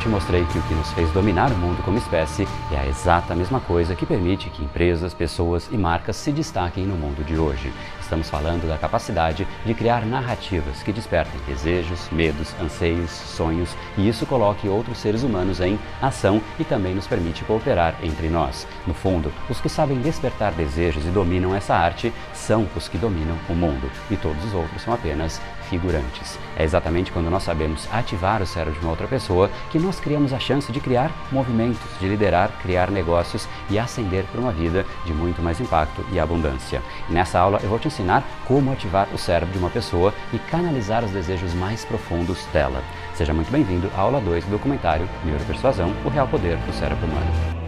te mostrei que o que nos fez dominar o mundo como espécie é a exata mesma coisa que permite que empresas, pessoas e marcas se destaquem no mundo de hoje. Estamos falando da capacidade de criar narrativas que despertem desejos, medos, anseios, sonhos e isso coloque outros seres humanos em ação e também nos permite cooperar entre nós. No fundo, os que sabem despertar desejos e dominam essa arte são os que dominam o mundo e todos os outros são apenas figurantes. É exatamente quando nós sabemos ativar o cérebro de uma outra pessoa que nós criamos a chance de criar movimentos, de liderar, criar negócios e ascender para uma vida de muito mais impacto e abundância. E nessa aula eu vou te ensinar como ativar o cérebro de uma pessoa e canalizar os desejos mais profundos dela. Seja muito bem-vindo à aula 2 do documentário Neuropersuasão, o real poder do cérebro humano.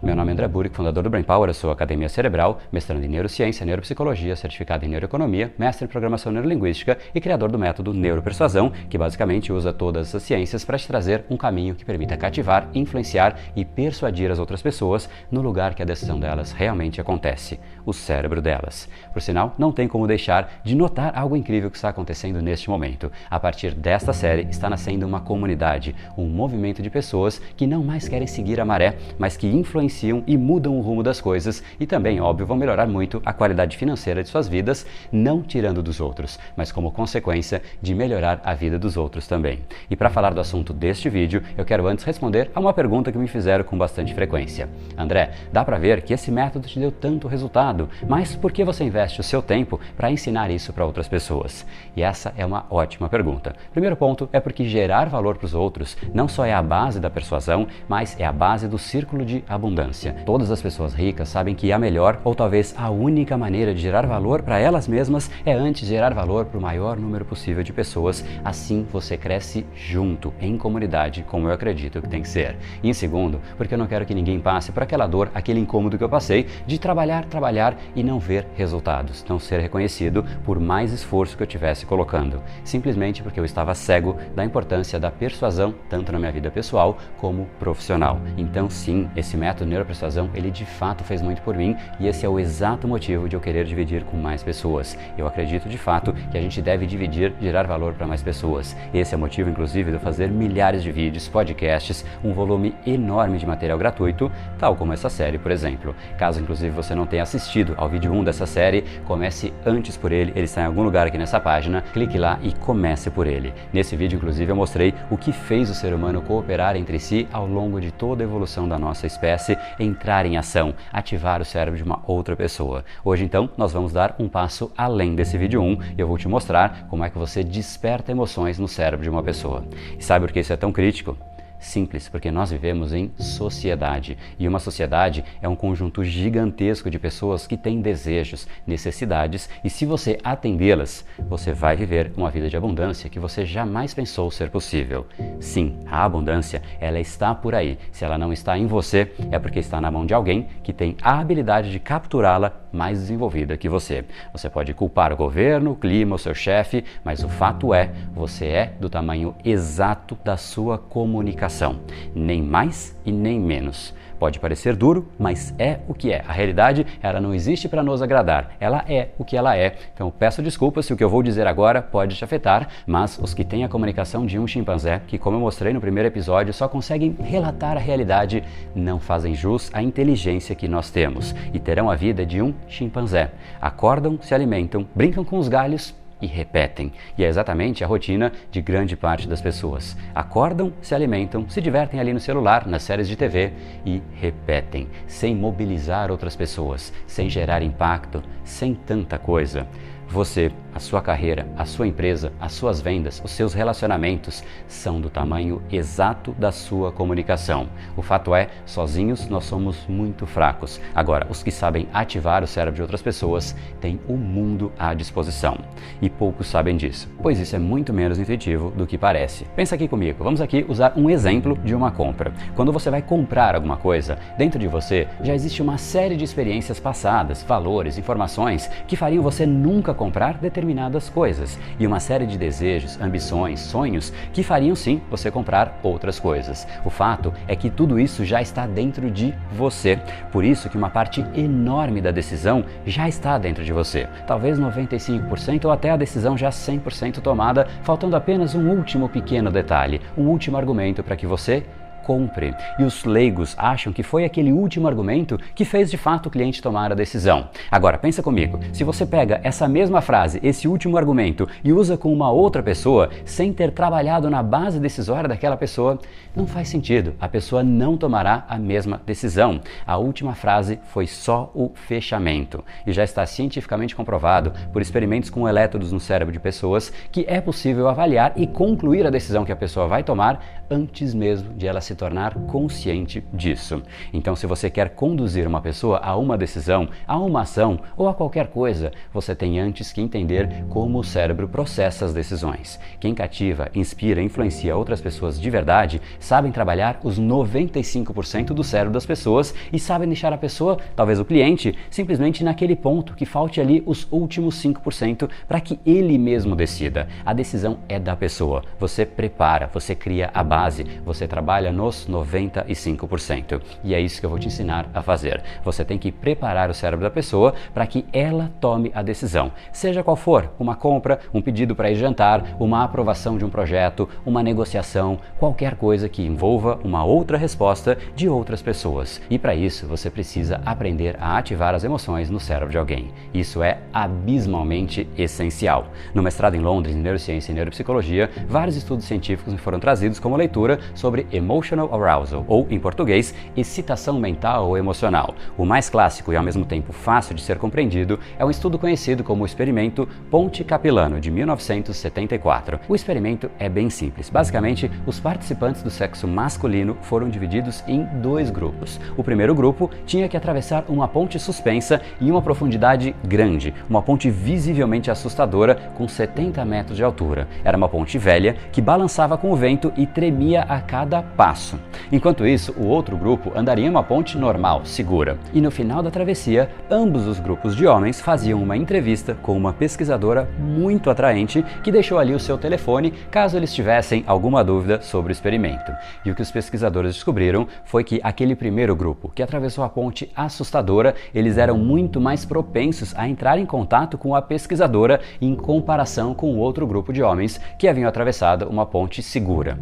Meu nome é André Burick, fundador do Brain Power, eu sou Academia Cerebral, mestrando em Neurociência, Neuropsicologia, certificado em Neuroeconomia, mestre em Programação Neurolinguística e criador do método Neuropersuasão, que basicamente usa todas essas ciências para te trazer um caminho que permita cativar, influenciar e persuadir as outras pessoas no lugar que a decisão delas realmente acontece, o cérebro delas. Por sinal, não tem como deixar de notar algo incrível que está acontecendo neste momento. A partir desta série está nascendo uma comunidade, um movimento de pessoas que não mais querem seguir a maré, mas que influenciam e mudam o rumo das coisas e também, óbvio, vão melhorar muito a qualidade financeira de suas vidas, não tirando dos outros, mas como consequência de melhorar a vida dos outros também. E para falar do assunto deste vídeo, eu quero antes responder a uma pergunta que me fizeram com bastante frequência. André, dá para ver que esse método te deu tanto resultado, mas por que você investe o seu tempo para ensinar isso para outras pessoas? E essa é uma ótima pergunta. Primeiro ponto é porque gerar valor para os outros não só é a base da persuasão, mas é a base do círculo de abundância. Todas as pessoas ricas sabem que a melhor ou talvez a única maneira de gerar valor para elas mesmas é antes gerar valor para o maior número possível de pessoas. Assim você cresce junto, em comunidade, como eu acredito que tem que ser. E em segundo, porque eu não quero que ninguém passe por aquela dor, aquele incômodo que eu passei de trabalhar e não ver resultados, não ser reconhecido por mais esforço que eu estivesse colocando. Simplesmente porque eu estava cego da importância da persuasão, tanto na minha vida pessoal como profissional. Então sim, esse método Neuropersuasão, ele de fato fez muito por mim e esse é o exato motivo de eu querer dividir com mais pessoas. Eu acredito de fato que a gente deve dividir, gerar valor para mais pessoas. Esse é o motivo, inclusive, de eu fazer milhares de vídeos, podcasts, um volume enorme de material gratuito, tal como essa série, por exemplo. Caso, inclusive, você não tenha assistido ao vídeo 1 dessa série, comece antes por ele está em algum lugar aqui nessa página, clique lá e comece por ele. Nesse vídeo, inclusive, eu mostrei o que fez o ser humano cooperar entre si ao longo de toda a evolução da nossa espécie, entrar em ação, ativar o cérebro de uma outra pessoa. Hoje, então, nós vamos dar um passo além desse vídeo 1 e eu vou te mostrar como é que você desperta emoções no cérebro de uma pessoa. E sabe por que isso é tão crítico? Simples, porque nós vivemos em sociedade e uma sociedade é um conjunto gigantesco de pessoas que têm desejos, necessidades e se você atendê-las, você vai viver uma vida de abundância que você jamais pensou ser possível. Sim, a abundância, ela está por aí. Se ela não está em você, é porque está na mão de alguém que tem a habilidade de capturá-la mais desenvolvida que você. Você pode culpar o governo, o clima, o seu chefe, mas o fato é, você é do tamanho exato da sua comunicação. Nem mais e nem menos. Pode parecer duro, mas é o que é. A realidade, ela não existe para nos agradar. Ela é o que ela é. Então, peço desculpas se o que eu vou dizer agora pode te afetar, mas os que têm a comunicação de um chimpanzé, que como eu mostrei no primeiro episódio, só conseguem relatar a realidade, não fazem jus à inteligência que nós temos e terão a vida de um chimpanzé. Acordam, se alimentam, brincam com os galhos, e repetem. E é exatamente a rotina de grande parte das pessoas. Acordam, se alimentam, se divertem ali no celular, nas séries de TV e repetem, sem mobilizar outras pessoas, sem gerar impacto, sem tanta coisa. Você, a sua carreira, a sua empresa, as suas vendas, os seus relacionamentos são do tamanho exato da sua comunicação. O fato é, sozinhos nós somos muito fracos. Agora, os que sabem ativar o cérebro de outras pessoas têm o mundo à disposição. E poucos sabem disso, pois isso é muito menos intuitivo do que parece. Pensa aqui comigo, vamos aqui usar um exemplo de uma compra. Quando você vai comprar alguma coisa, dentro de você já existe uma série de experiências passadas, valores, informações que fariam você nunca comprar determinadas coisas e uma série de desejos, ambições, sonhos que fariam sim você comprar outras coisas. O fato é que tudo isso já está dentro de você. Por isso que uma parte enorme da decisão já está dentro de você. Talvez 95% ou até a decisão já 100% tomada, faltando apenas um último pequeno detalhe, um último argumento para que você compre. E os leigos acham que foi aquele último argumento que fez de fato o cliente tomar a decisão. Agora, pensa comigo, se você pega essa mesma frase, esse último argumento, e usa com uma outra pessoa, sem ter trabalhado na base decisória daquela pessoa, não faz sentido. A pessoa não tomará a mesma decisão. A última frase foi só o fechamento. E já está cientificamente comprovado por experimentos com elétrodos no cérebro de pessoas que é possível avaliar e concluir a decisão que a pessoa vai tomar antes mesmo de ela se tornar consciente disso. Então, se você quer conduzir uma pessoa a uma decisão, a uma ação ou a qualquer coisa, você tem antes que entender como o cérebro processa as decisões. Quem cativa, inspira e influencia outras pessoas de verdade sabem trabalhar os 95% do cérebro das pessoas e sabem deixar a pessoa, talvez o cliente, simplesmente naquele ponto que falte ali os últimos 5% para que ele mesmo decida. A decisão é da pessoa. Você prepara, você cria a base, você trabalha nos 95%. E é isso que eu vou te ensinar a fazer. Você tem que preparar o cérebro da pessoa para que ela tome a decisão. Seja qual for, uma compra, um pedido para ir jantar, uma aprovação de um projeto, uma negociação, qualquer coisa que envolva uma outra resposta de outras pessoas. E para isso, você precisa aprender a ativar as emoções no cérebro de alguém. Isso é abismalmente essencial. No mestrado em Londres em Neurociência e Neuropsicologia, vários estudos científicos me foram trazidos como leitura sobre emotional arousal, ou, em português, excitação mental ou emocional. O mais clássico e ao mesmo tempo fácil de ser compreendido é um estudo conhecido como o experimento Ponte-Capilano, de 1974. O experimento é bem simples. Basicamente, os participantes do sexo masculino foram divididos em dois grupos. O primeiro grupo tinha que atravessar uma ponte suspensa em uma profundidade grande, uma ponte visivelmente assustadora com 70 metros de altura. Era uma ponte velha que balançava com o vento e tremia a cada passo. Enquanto isso, o outro grupo andaria em uma ponte normal, segura. E no final da travessia, ambos os grupos de homens faziam uma entrevista com uma pesquisadora muito atraente que deixou ali o seu telefone caso eles tivessem alguma dúvida sobre o experimento. E o que os pesquisadores descobriram foi que aquele primeiro grupo, que atravessou a ponte assustadora, eles eram muito mais propensos a entrar em contato com a pesquisadora em comparação com o outro grupo de homens que haviam atravessado uma ponte segura.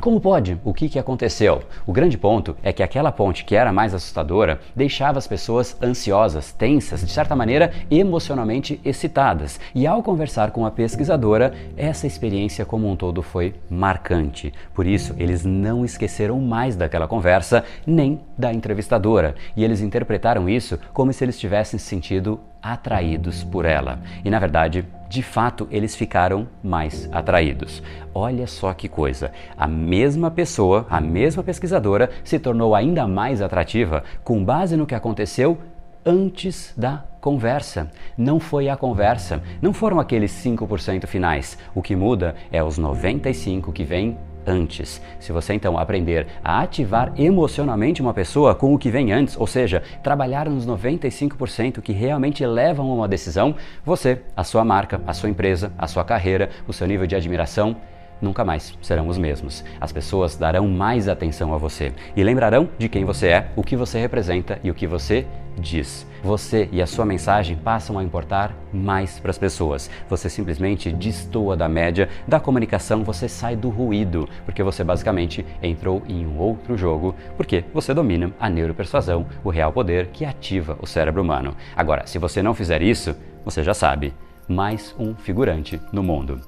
Como pode? O que aconteceu? O grande ponto é que aquela ponte que era mais assustadora deixava as pessoas ansiosas, tensas, de certa maneira emocionalmente excitadas. E ao conversar com a pesquisadora, essa experiência como um todo foi marcante. Por isso, eles não esqueceram mais daquela conversa, nem da entrevistadora. E eles interpretaram isso como se eles tivessem se sentido atraídos por ela. E na verdade, de fato, eles ficaram mais atraídos. Olha só que coisa, a mesma pessoa, a mesma pesquisadora se tornou ainda mais atrativa com base no que aconteceu antes da conversa. Não foi a conversa, não foram aqueles 5% finais. O que muda é os 95% que vem antes. Se você então aprender a ativar emocionalmente uma pessoa com o que vem antes, ou seja, trabalhar nos 95% que realmente levam a uma decisão, você, a sua marca, a sua empresa, a sua carreira, o seu nível de admiração, nunca mais serão os mesmos. As pessoas darão mais atenção a você e lembrarão de quem você é, o que você representa e o que você diz. Você e a sua mensagem passam a importar mais para as pessoas. Você simplesmente destoa da média da comunicação, você sai do ruído, porque você basicamente entrou em um outro jogo, porque você domina a neuropersuasão, o real poder que ativa o cérebro humano. Agora, se você não fizer isso, você já sabe, mais um figurante no mundo.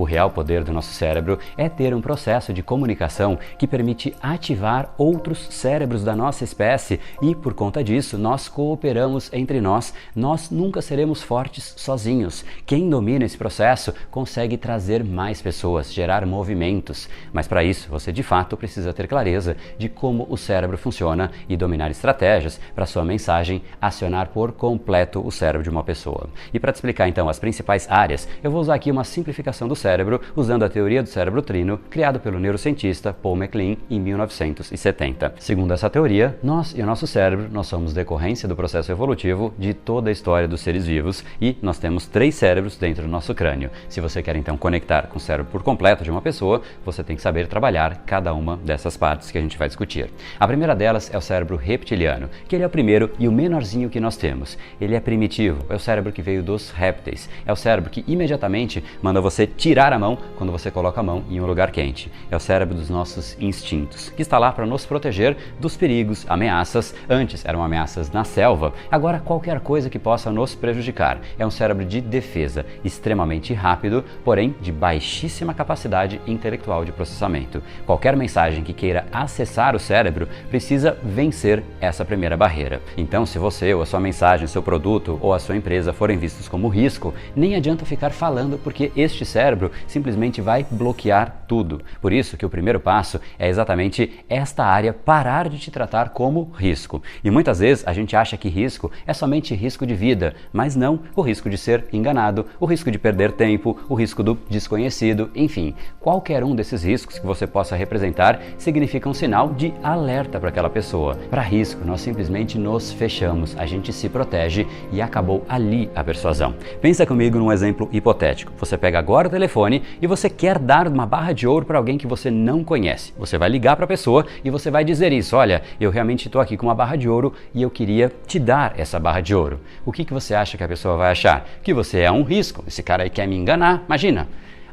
O real poder do nosso cérebro é ter um processo de comunicação que permite ativar outros cérebros da nossa espécie e, por conta disso, nós cooperamos entre nós. Nós nunca seremos fortes sozinhos. Quem domina esse processo consegue trazer mais pessoas, gerar movimentos. Mas para isso, você de fato precisa ter clareza de como o cérebro funciona e dominar estratégias para sua mensagem acionar por completo o cérebro de uma pessoa. E para te explicar então as principais áreas, eu vou usar aqui uma simplificação do cérebro cérebro usando a teoria do cérebro trino, criado pelo neurocientista Paul MacLean em 1970. Segundo essa teoria, nós e o nosso cérebro, nós somos decorrência do processo evolutivo de toda a história dos seres vivos e nós temos 3 cérebros dentro do nosso crânio. Se você quer então conectar com o cérebro por completo de uma pessoa, você tem que saber trabalhar cada uma dessas partes que a gente vai discutir. A primeira delas é o cérebro reptiliano, que ele é o primeiro e o menorzinho que nós temos. Ele é primitivo, é o cérebro que veio dos répteis, é o cérebro que imediatamente manda você tirar a mão quando você coloca a mão em um lugar quente. É o cérebro dos nossos instintos, que está lá para nos proteger dos perigos, ameaças. Antes eram ameaças na selva, agora qualquer coisa que possa nos prejudicar. É um cérebro de defesa, extremamente rápido, porém de baixíssima capacidade intelectual de processamento. Qualquer mensagem que queira acessar o cérebro precisa vencer essa primeira barreira. Então, se você ou a sua mensagem, seu produto ou a sua empresa forem vistos como risco, nem adianta ficar falando porque este cérebro simplesmente vai bloquear tudo. Por isso que o primeiro passo é exatamente esta área parar de te tratar como risco. E muitas vezes a gente acha que risco é somente risco de vida, mas não o risco de ser enganado, o risco de perder tempo, o risco do desconhecido, enfim, qualquer um desses riscos que você possa representar significa um sinal de alerta para aquela pessoa. Para risco, nós simplesmente nos fechamos, a gente se protege e acabou ali a persuasão. Pensa comigo num exemplo hipotético. Você pega agora o telefone e você quer dar uma barra de ouro para alguém que você não conhece. Você vai ligar para a pessoa e você vai dizer isso: olha, eu realmente estou aqui com uma barra de ouro e eu queria te dar essa barra de ouro. O que você acha que a pessoa vai achar? Que você é um risco, esse cara aí quer me enganar, imagina.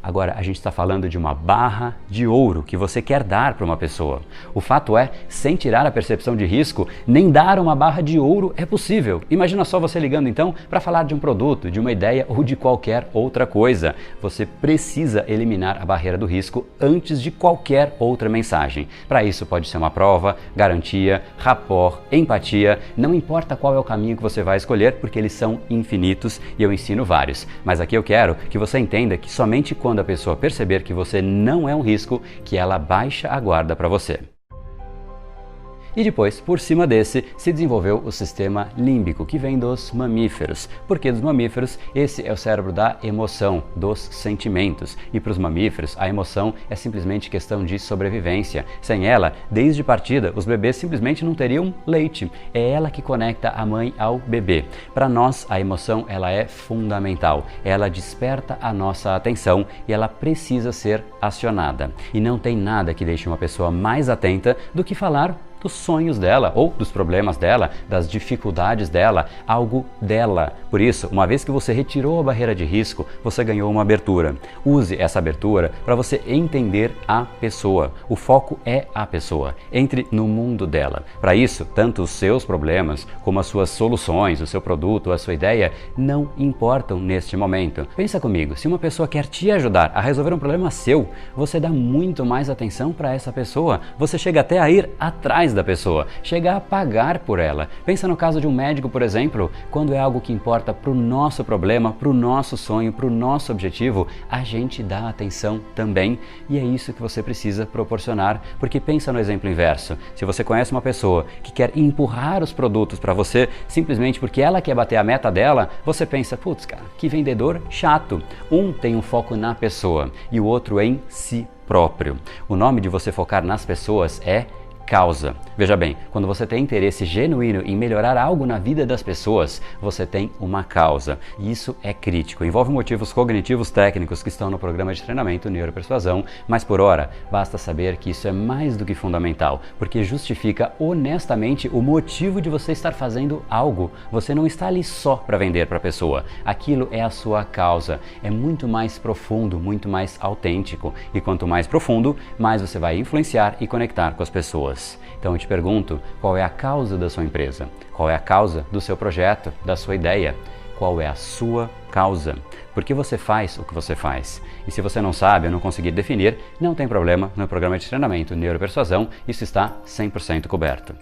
Agora, a gente está falando de uma barra de ouro que você quer dar para uma pessoa. O fato é, sem tirar a percepção de risco, nem dar uma barra de ouro é possível. Imagina só você ligando então para falar de um produto, de uma ideia ou de qualquer outra coisa. Você precisa eliminar a barreira do risco antes de qualquer outra mensagem. Para isso pode ser uma prova, garantia, rapport, empatia, não importa qual é o caminho que você vai escolher, porque eles são infinitos e eu ensino vários. Mas aqui eu quero que você entenda que somente quando a pessoa perceber que você não é um risco, que ela baixa a guarda para você. E depois, por cima desse, se desenvolveu o sistema límbico, que vem dos mamíferos. Por que dos mamíferos? Esse é o cérebro da emoção, dos sentimentos. E para os mamíferos, a emoção é simplesmente questão de sobrevivência. Sem ela, desde partida, os bebês simplesmente não teriam leite. É ela que conecta a mãe ao bebê. Para nós, a emoção ela é fundamental. Ela desperta a nossa atenção e ela precisa ser acionada. E não tem nada que deixe uma pessoa mais atenta do que falar dos sonhos dela, ou dos problemas dela, das dificuldades dela, algo dela. Por isso, uma vez que você retirou a barreira de risco, você ganhou uma abertura. Use essa abertura para você entender a pessoa. O foco é a pessoa. Entre no mundo dela. Para isso, tanto os seus problemas, como as suas soluções, o seu produto, a sua ideia, não importam neste momento. Pensa comigo, se uma pessoa quer te ajudar a resolver um problema seu, você dá muito mais atenção para essa pessoa. Você chega até a ir atrás da pessoa, chega a pagar por ela. Pensa no caso de um médico, por exemplo, quando é algo que importa para o nosso problema, para o nosso sonho, para o nosso objetivo, a gente dá atenção também e é isso que você precisa proporcionar, porque pensa no exemplo inverso. Se você conhece uma pessoa que quer empurrar os produtos para você simplesmente porque ela quer bater a meta dela, você pensa, putz, cara, que vendedor chato. Um tem um foco na pessoa e o outro em si próprio. O nome de você focar nas pessoas é causa. Veja bem, quando você tem interesse genuíno em melhorar algo na vida das pessoas, você tem uma causa. E isso é crítico. Envolve motivos cognitivos técnicos que estão no programa de treinamento Neuropersuasão, mas por hora, basta saber que isso é mais do que fundamental, porque justifica honestamente o motivo de você estar fazendo algo. Você não está ali só para vender para a pessoa. Aquilo é a sua causa. É muito mais profundo, muito mais autêntico. E quanto mais profundo, mais você vai influenciar e conectar com as pessoas. Então eu te pergunto, qual é a causa da sua empresa? Qual é a causa do seu projeto, da sua ideia? Qual é a sua causa? Por que você faz o que você faz? E se você não sabe ou não conseguir definir, não tem problema, no programa de treinamento Neuropersuasão isso está 100% coberto.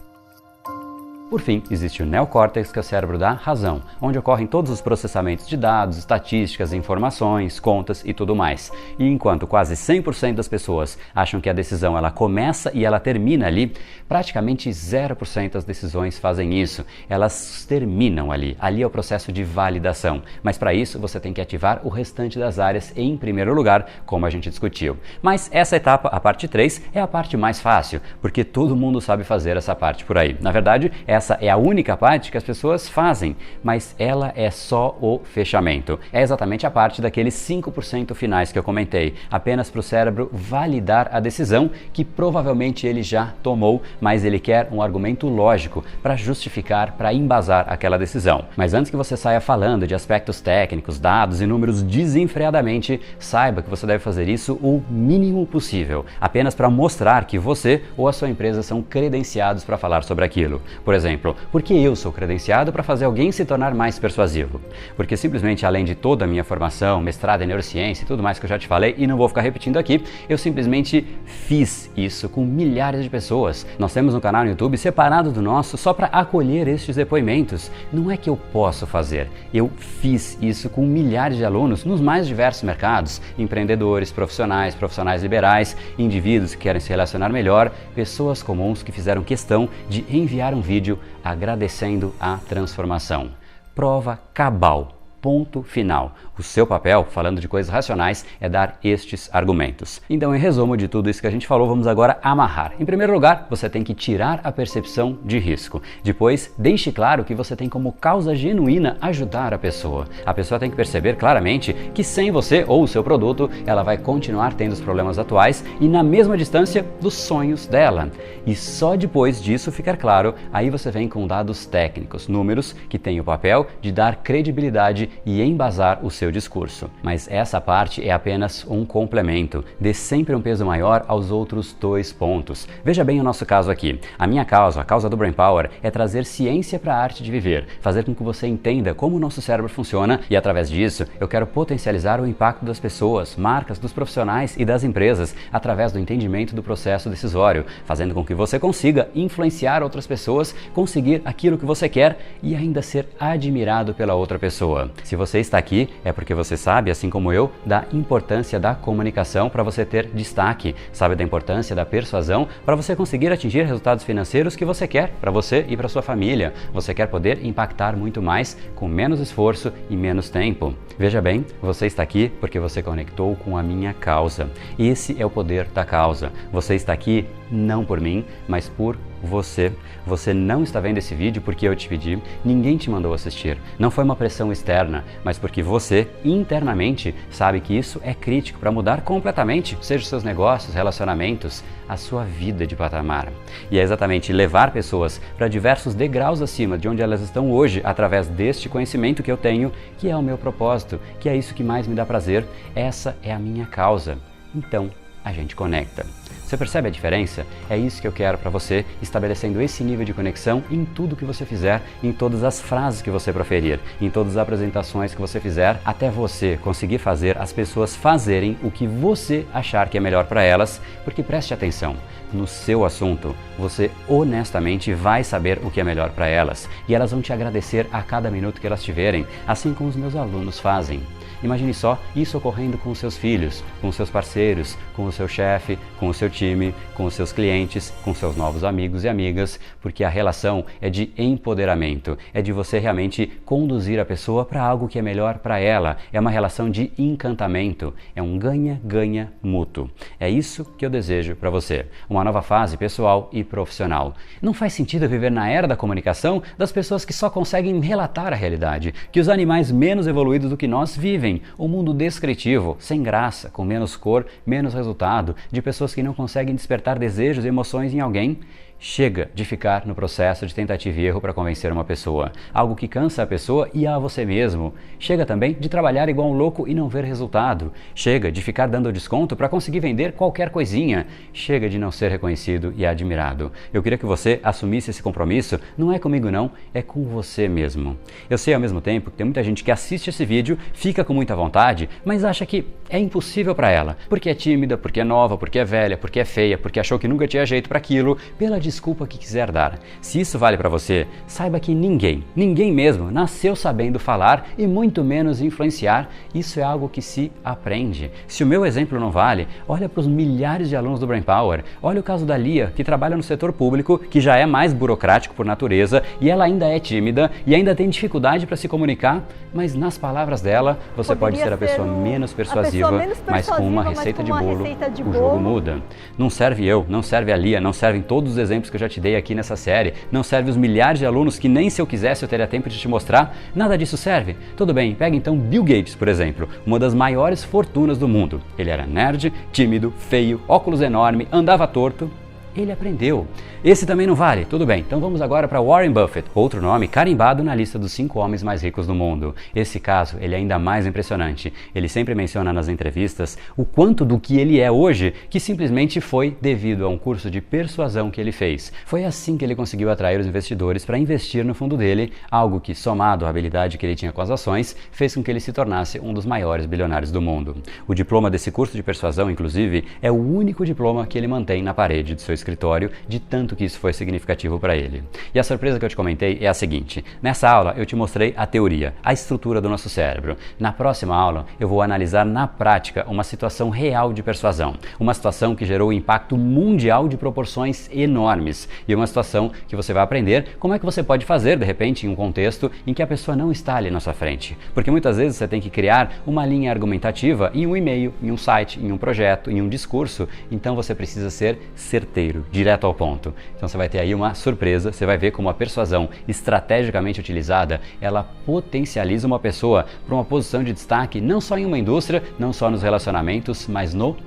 Por fim, existe o neocórtex, que é o cérebro da razão, onde ocorrem todos os processamentos de dados, estatísticas, informações, contas e tudo mais. E enquanto quase 100% das pessoas acham que a decisão ela começa e ela termina ali, praticamente 0% das decisões fazem isso. Elas terminam ali. Ali é o processo de validação. Mas para isso você tem que ativar o restante das áreas em primeiro lugar, como a gente discutiu. Mas essa etapa, a parte 3, é a parte mais fácil, porque todo mundo sabe fazer essa parte por aí. Na verdade, essa é a única parte que as pessoas fazem, mas ela é só o fechamento. É exatamente a parte daqueles 5% finais que eu comentei, apenas para o cérebro validar a decisão que provavelmente ele já tomou, mas ele quer um argumento lógico para justificar, para embasar aquela decisão. Mas antes que você saia falando de aspectos técnicos, dados e números desenfreadamente, saiba que você deve fazer isso o mínimo possível, apenas para mostrar que você ou a sua empresa são credenciados para falar sobre aquilo. Por exemplo, por que eu sou credenciado para fazer alguém se tornar mais persuasivo? Porque simplesmente, além de toda a minha formação, mestrado em neurociência e tudo mais que eu já te falei, e não vou ficar repetindo aqui, eu simplesmente fiz isso com milhares de pessoas. Nós temos um canal no YouTube separado do nosso só para acolher estes depoimentos. Não é que eu posso fazer, eu fiz isso com milhares de alunos nos mais diversos mercados, empreendedores, profissionais liberais, indivíduos que querem se relacionar melhor, pessoas comuns que fizeram questão de enviar um vídeo agradecendo a transformação. Prova cabal. Ponto final. O seu papel, falando de coisas racionais, é dar estes argumentos. Então, em resumo de tudo isso que a gente falou, vamos agora amarrar. Em primeiro lugar, você tem que tirar a percepção de risco. Depois, deixe claro que você tem como causa genuína ajudar a pessoa. A pessoa tem que perceber claramente que sem você ou o seu produto, ela vai continuar tendo os problemas atuais e na mesma distância dos sonhos dela. E só depois disso ficar claro, aí você vem com dados técnicos, números que têm o papel de dar credibilidade e embasar o seu discurso. Mas essa parte é apenas um complemento. Dê sempre um peso maior aos outros 2 pontos. Veja bem o nosso caso aqui. A minha causa, a causa do Brain Power, é trazer ciência para a arte de viver, fazer com que você entenda como o nosso cérebro funciona e, através disso, eu quero potencializar o impacto das pessoas, marcas, dos profissionais e das empresas através do entendimento do processo decisório, fazendo com que você consiga influenciar outras pessoas, conseguir aquilo que você quer e ainda ser admirado pela outra pessoa. Se você está aqui, é porque você sabe, assim como eu, da importância da comunicação para você ter destaque, sabe da importância da persuasão para você conseguir atingir resultados financeiros que você quer para você e para sua família. Você quer poder impactar muito mais com menos esforço e menos tempo. Veja bem, você está aqui porque você conectou com a minha causa. Esse é o poder da causa. Você está aqui não por mim, mas por você. Você não está vendo esse vídeo porque eu te pedi, ninguém te mandou assistir. Não foi uma pressão externa, mas porque você, internamente, sabe que isso é crítico para mudar completamente, seja os seus negócios, relacionamentos, a sua vida de patamar. E é exatamente levar pessoas para diversos degraus acima de onde elas estão hoje, através deste conhecimento que eu tenho, que é o meu propósito, que é isso que mais me dá prazer. Essa é a minha causa. Então, a gente conecta. Você percebe a diferença? É isso que eu quero para você, estabelecendo esse nível de conexão em tudo que você fizer, em todas as frases que você proferir, em todas as apresentações que você fizer, até você conseguir fazer as pessoas fazerem o que você achar que é melhor para elas, porque preste atenção, no seu assunto, você honestamente vai saber o que é melhor para elas e elas vão te agradecer a cada minuto que elas tiverem, assim como os meus alunos fazem. Imagine só isso ocorrendo com os seus filhos, com os seus parceiros, com o seu chefe, com o seu time, com os seus clientes, com seus novos amigos e amigas, porque a relação é de empoderamento, é de você realmente conduzir a pessoa para algo que é melhor para ela, é uma relação de encantamento, é um ganha-ganha mútuo. É isso que eu desejo para você, uma nova fase pessoal e profissional. Não faz sentido viver na era da comunicação das pessoas que só conseguem relatar a realidade, que os animais menos evoluídos do que nós vivem, um mundo descritivo, sem graça, com menos cor, menos resultado, de pessoas que não conseguem despertar desejos e emoções em alguém. Chega de ficar no processo de tentativa e erro para convencer uma pessoa, algo que cansa a pessoa e a você mesmo. Chega também de trabalhar igual um louco e não ver resultado. Chega de ficar dando desconto para conseguir vender qualquer coisinha. Chega de não ser reconhecido e admirado. Eu queria que você assumisse esse compromisso, não é comigo não, é com você mesmo. Eu sei ao mesmo tempo que tem muita gente que assiste esse vídeo, fica com muita vontade, mas acha que é impossível para ela, porque é tímida, porque é nova, porque é velha, porque é feia, porque achou que nunca tinha jeito para aquilo, pela desculpa que quiser dar. Se isso vale para você, saiba que ninguém mesmo, nasceu sabendo falar e muito menos influenciar. Isso é algo que se aprende. Se o meu exemplo não vale, olha para os milhares de alunos do Brain Power. Olha o caso da Lia, que trabalha no setor público, que já é mais burocrático por natureza, e ela ainda é tímida e ainda tem dificuldade para se comunicar, mas nas palavras dela, você pode ser a pessoa menos persuasiva, mas com uma receita de bolo, o jogo muda. Não serve eu, não serve a Lia, não servem todos os exemplos que eu já te dei aqui nessa série, não serve os milhares de alunos que nem se eu quisesse eu teria tempo de te mostrar, nada disso serve. Tudo bem, pega então Bill Gates, por exemplo, uma das maiores fortunas do mundo. Ele era nerd, tímido, feio, óculos enorme, andava torto. Ele aprendeu. Esse também não vale? Tudo bem, então vamos agora para Warren Buffett, outro nome carimbado na lista dos 5 homens mais ricos do mundo. Esse caso, ele é ainda mais impressionante. Ele sempre menciona nas entrevistas o quanto do que ele é hoje, que simplesmente foi devido a um curso de persuasão que ele fez. Foi assim que ele conseguiu atrair os investidores para investir no fundo dele, algo que, somado à habilidade que ele tinha com as ações, fez com que ele se tornasse um dos maiores bilionários do mundo. O diploma desse curso de persuasão, inclusive, é o único diploma que ele mantém na parede de seu escritório, de tanto que isso foi significativo para ele. E a surpresa que eu te comentei é a seguinte: nessa aula eu te mostrei a teoria, a estrutura do nosso cérebro. Na próxima aula eu vou analisar na prática uma situação real de persuasão, uma situação que gerou um impacto mundial de proporções enormes e uma situação que você vai aprender como é que você pode fazer de repente em um contexto em que a pessoa não está ali na sua frente, porque muitas vezes você tem que criar uma linha argumentativa em um e-mail, em um site, em um projeto, em um discurso, então você precisa ser certeiro, direto ao ponto. Então você vai ter aí uma surpresa, você vai ver como a persuasão estrategicamente utilizada, ela potencializa uma pessoa para uma posição de destaque não só em uma indústria, não só nos relacionamentos, mas no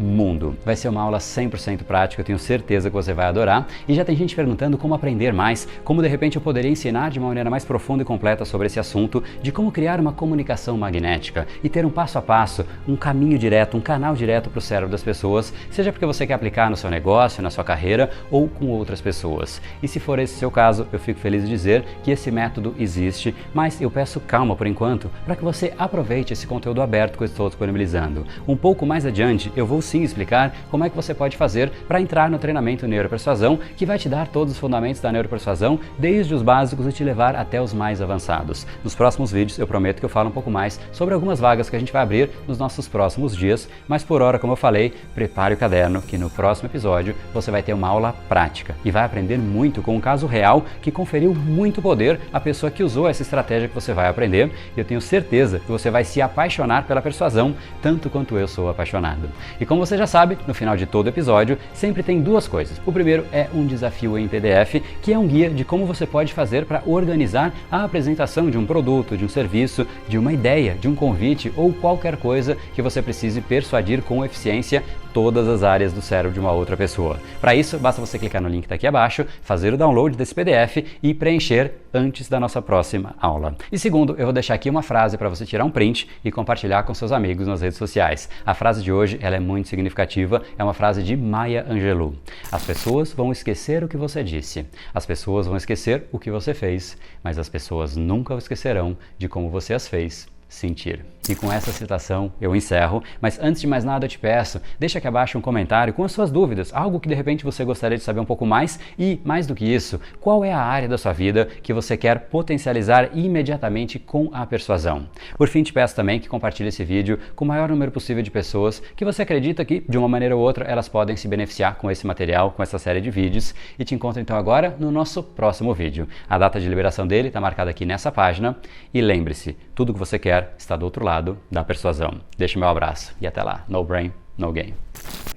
mundo. Vai ser uma aula 100% prática, eu tenho certeza que você vai adorar. E já tem gente perguntando como aprender mais, como de repente eu poderia ensinar de uma maneira mais profunda e completa sobre esse assunto, de como criar uma comunicação magnética e ter um passo a passo, um caminho direto, um canal direto para o cérebro das pessoas, seja porque você quer aplicar no seu negócio, na sua carreira ou com outras pessoas. E se for esse o seu caso, eu fico feliz de dizer que esse método existe, mas eu peço calma por enquanto, para que você aproveite esse conteúdo aberto que eu estou disponibilizando. Um pouco mais adiante, eu vou sim explicar como é que você pode fazer para entrar no treinamento Neuropersuasão, que vai te dar todos os fundamentos da neuropersuasão, desde os básicos e te levar até os mais avançados. Nos próximos vídeos eu prometo que eu falo um pouco mais sobre algumas vagas que a gente vai abrir nos nossos próximos dias, mas por hora, como eu falei, prepare o caderno que no próximo episódio você vai ter uma aula prática e vai aprender muito com um caso real que conferiu muito poder à pessoa que usou essa estratégia que você vai aprender, e eu tenho certeza que você vai se apaixonar pela persuasão tanto quanto eu sou apaixonado. E como você já sabe, no final de todo episódio sempre tem duas coisas. O primeiro é um desafio em PDF, que é um guia de como você pode fazer para organizar a apresentação de um produto, de um serviço, de uma ideia, de um convite ou qualquer coisa que você precise persuadir com eficiência todas as áreas do cérebro de uma outra pessoa. Para isso, basta você clicar no link que está aqui abaixo, fazer o download desse PDF e preencher antes da nossa próxima aula. E segundo, eu vou deixar aqui uma frase para você tirar um print e compartilhar com seus amigos nas redes sociais. A frase de hoje ela é muito significativa, é uma frase de Maya Angelou. As pessoas vão esquecer o que você disse, as pessoas vão esquecer o que você fez, mas as pessoas nunca esquecerão de como você as fez sentir. E com essa citação eu encerro, mas antes de mais nada eu te peço, deixa aqui abaixo um comentário com as suas dúvidas, algo que de repente você gostaria de saber um pouco mais e, mais do que isso, qual é a área da sua vida que você quer potencializar imediatamente com a persuasão. Por fim, te peço também que compartilhe esse vídeo com o maior número possível de pessoas que você acredita que, de uma maneira ou outra, elas podem se beneficiar com esse material, com essa série de vídeos, e te encontro então agora no nosso próximo vídeo. A data de liberação dele está marcada aqui nessa página e lembre-se, tudo que você quer está do outro lado da persuasão. Deixa o meu abraço e até lá. No brain, no game.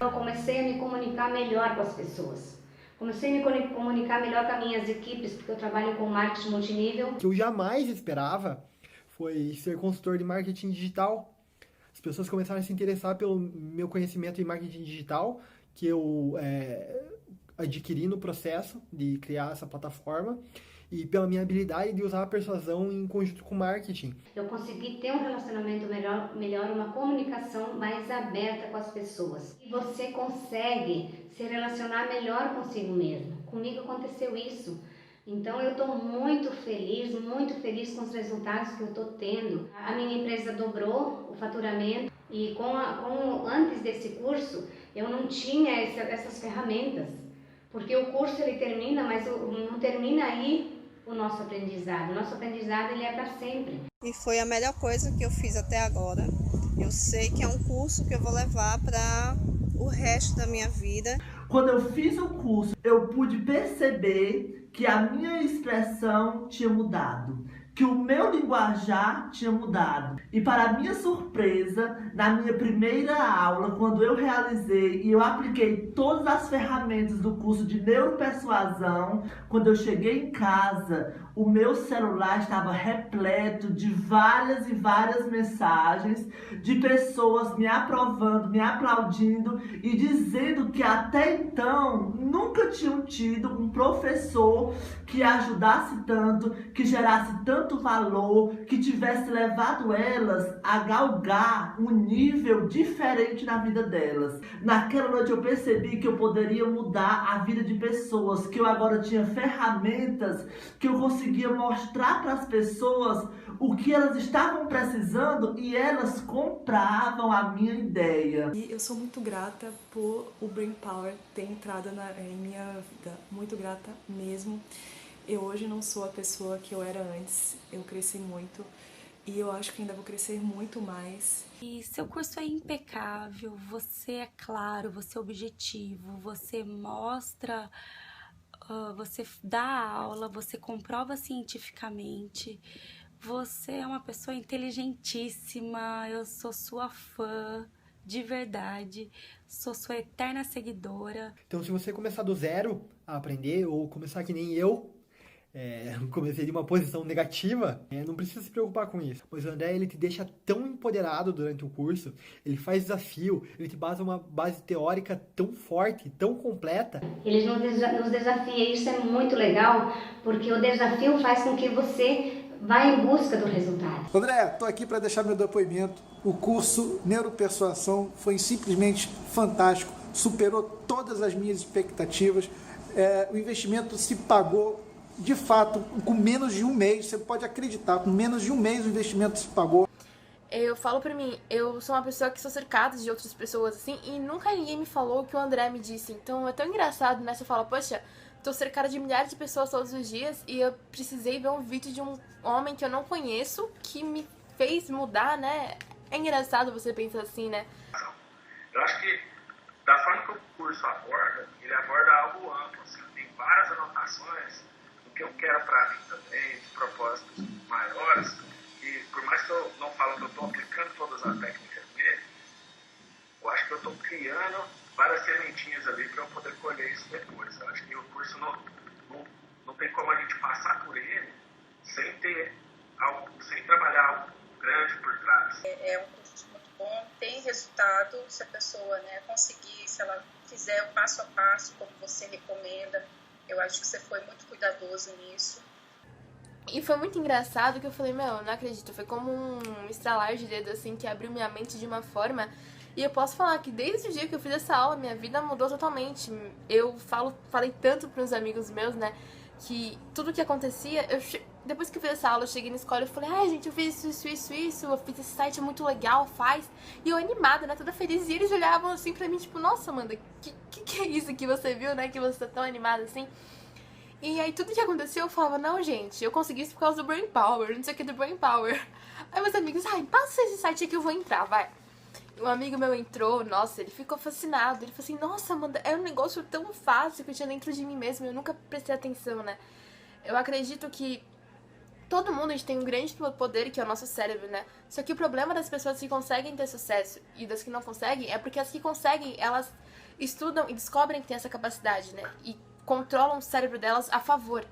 Eu comecei a me comunicar melhor com as pessoas. Comecei a me comunicar melhor com as minhas equipes, porque eu trabalho com marketing multinível. O que eu jamais esperava foi ser consultor de marketing digital. As pessoas começaram a se interessar pelo meu conhecimento em marketing digital, que eu adquiri no processo de criar essa plataforma, e pela minha habilidade de usar a persuasão em conjunto com marketing. Eu consegui ter um relacionamento melhor, uma comunicação mais aberta com as pessoas. E você consegue se relacionar melhor consigo mesmo. Comigo aconteceu isso. Então eu estou muito feliz com os resultados que eu estou tendo. A minha empresa dobrou o faturamento e antes desse curso eu não tinha essas ferramentas. Porque o curso ele termina, mas não termina aí o nosso aprendizado. O nosso aprendizado ele é para sempre. E foi a melhor coisa que eu fiz até agora. Eu sei que é um curso que eu vou levar para o resto da minha vida. Quando eu fiz o curso, eu pude perceber que a minha expressão tinha mudado, que o meu linguajar tinha mudado. E para minha surpresa, na minha primeira aula, quando eu realizei e eu apliquei todas as ferramentas do curso de neuropersuasão, quando eu cheguei em casa, o meu celular estava repleto de várias e várias mensagens de pessoas me aprovando, me aplaudindo e dizendo que até então nunca tinham tido um professor que ajudasse tanto, que gerasse tanto valor, que tivesse levado elas a galgar um nível diferente na vida delas. Naquela noite eu percebi que eu poderia mudar a vida de pessoas, que eu agora tinha ferramentas, que eu conseguia mostrar para as pessoas o que elas estavam precisando e elas compravam a minha ideia. E eu sou muito grata por o Brain Power ter entrado em minha vida, muito grata mesmo. Eu hoje não sou a pessoa que eu era antes, eu cresci muito e eu acho que ainda vou crescer muito mais. E seu curso é impecável, você é claro, você é objetivo, você mostra, você dá aula, você comprova cientificamente, você é uma pessoa inteligentíssima, eu sou sua fã. De verdade, sou sua eterna seguidora. Então, se você começar do zero a aprender, ou começar que nem eu, comecei de uma posição negativa, não precisa se preocupar com isso. Mas o André, ele te deixa tão empoderado durante o curso, ele faz desafio, ele te basa uma base teórica tão forte, tão completa. Ele nos desafia, isso é muito legal, porque o desafio faz com que você vá em busca do resultado. André, estou aqui para deixar meu depoimento. O curso Neuropersuasão foi simplesmente fantástico, superou todas as minhas expectativas. O investimento se pagou, de fato, com menos de um mês. Você pode acreditar, com menos de um mês o investimento se pagou. Eu falo pra mim, eu sou uma pessoa que sou cercada de outras pessoas, assim, e nunca ninguém me falou o que o André me disse. Então é tão engraçado, né? Você fala, poxa, tô cercada de milhares de pessoas todos os dias e eu precisei ver um vídeo de um homem que eu não conheço que me fez mudar, né? É engraçado você pensar assim, né? Eu acho que, da forma que o curso aborda, ele aborda algo amplo, assim, tem várias anotações do que eu quero pra mim também, de propósitos maiores, e por mais que eu não falo que eu estou aplicando todas as técnicas dele, eu acho que eu estou criando várias sementinhas ali para eu poder colher isso depois. Eu acho que o curso não tem como a gente passar por ele sem ter algo, sem trabalhar algo grande por trás. É um curso muito bom, tem resultado se a pessoa, né, conseguir, se ela fizer o passo a passo como você recomenda. Eu acho que você foi muito cuidadoso nisso. E foi muito engraçado que eu falei, meu, eu não acredito, foi como um estralar de dedo, assim, que abriu minha mente de uma forma. E eu posso falar que desde o dia que eu fiz essa aula, minha vida mudou totalmente. Eu falei tanto para os amigos meus, né, que tudo que acontecia, depois que eu fiz essa aula, eu cheguei na escola e falei, ai, gente, eu fiz isso, eu fiz esse site, é muito legal, faz. E eu animada, né, toda feliz, e eles olhavam assim pra mim, tipo, nossa, Amanda, que é isso que você viu, né, que você tá tão animada assim? E aí tudo que aconteceu, eu falava, não, gente, eu consegui isso por causa do Brain Power, não sei o que do Brain Power. Aí meus amigos, ai, passa esse site aqui, eu vou entrar, vai. Um amigo meu entrou, nossa, ele ficou fascinado. Ele falou assim, nossa, Amanda, é um negócio tão fácil que eu tinha dentro de mim mesmo. Eu nunca prestei atenção, né? Eu acredito que todo mundo, a gente tem um grande poder que é o nosso cérebro, né? Só que o problema das pessoas que conseguem ter sucesso e das que não conseguem é porque as que conseguem, elas estudam e descobrem que tem essa capacidade, né? E controlam o cérebro delas a favor.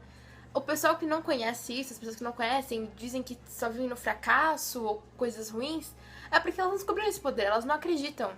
O pessoal que não conhece isso, as pessoas que não conhecem, dizem que só vivem no fracasso ou coisas ruins, é porque elas não descobriram esse poder, elas não acreditam.